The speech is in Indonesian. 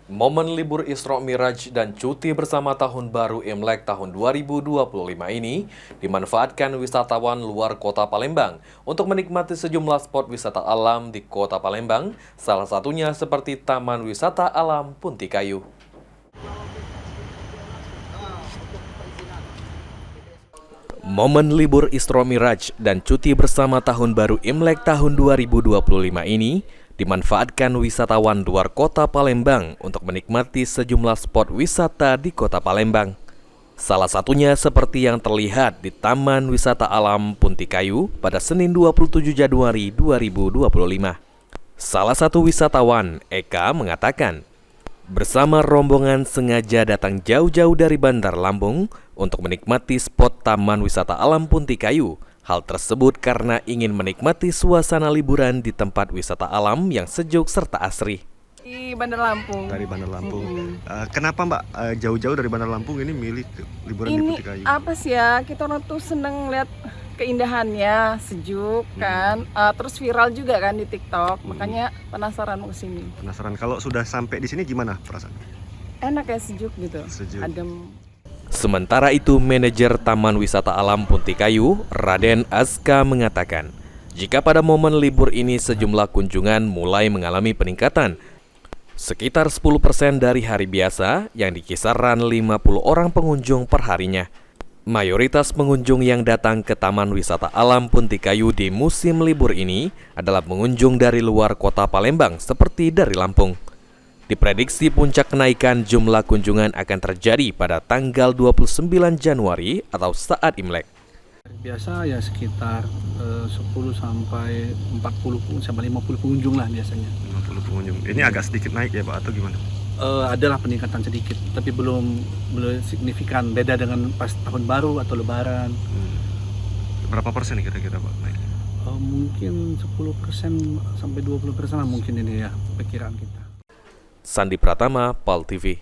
Momen libur Isra Miraj dan cuti bersama Tahun Baru Imlek tahun 2025 ini dimanfaatkan wisatawan luar kota Palembang untuk menikmati sejumlah spot wisata alam di kota Palembang, salah satunya seperti Taman Wisata Alam Punti Kayu. Momen libur Isra Miraj dan cuti bersama Tahun Baru Imlek tahun 2025 ini dimanfaatkan wisatawan luar kota Palembang untuk menikmati sejumlah spot wisata di kota Palembang. Salah satunya seperti yang terlihat di Taman Wisata Alam Punti Kayu pada Senin 27 Januari 2025. Salah satu wisatawan, Eka, mengatakan, bersama rombongan sengaja datang jauh-jauh dari Bandar Lampung untuk menikmati spot Taman Wisata Alam Punti Kayu. Hal tersebut karena ingin menikmati suasana liburan di tempat wisata alam yang sejuk serta asri. Di Bandar Lampung. Dari Bandar Lampung. Kenapa Mbak jauh-jauh dari Bandar Lampung ini milih liburan di Punti Kayu? Ini apa sih ya, kita orang tuh seneng lihat keindahannya, sejuk kan, terus viral juga kan di TikTok, makanya penasaran mau kesini. Penasaran, kalau sudah sampai di sini gimana perasaan? Enak ya, sejuk gitu, Sejuk. adem. Sementara itu, manajer Taman Wisata Alam Punti Kayu, Raden Azka, mengatakan, jika pada momen libur ini sejumlah kunjungan mulai mengalami peningkatan, sekitar 10% dari hari biasa yang di kisaran 50 orang pengunjung per harinya. Mayoritas pengunjung yang datang ke Taman Wisata Alam Punti Kayu di musim libur ini adalah pengunjung dari luar kota Palembang seperti dari Lampung. Diprediksi puncak kenaikan jumlah kunjungan akan terjadi pada tanggal 29 Januari atau saat Imlek. Biasa ya sekitar 10 sampai 40 sampai 50 pengunjung lah biasanya. 50 pengunjung. Ini agak sedikit naik ya Pak atau gimana? Adalah peningkatan sedikit, tapi belum signifikan, beda dengan pas tahun baru atau lebaran. Berapa persen kira-kira Pak naik? Mungkin 10% sampai 20% lah mungkin ini ya perkiraan kita. Sandi Pratama, PAL TV.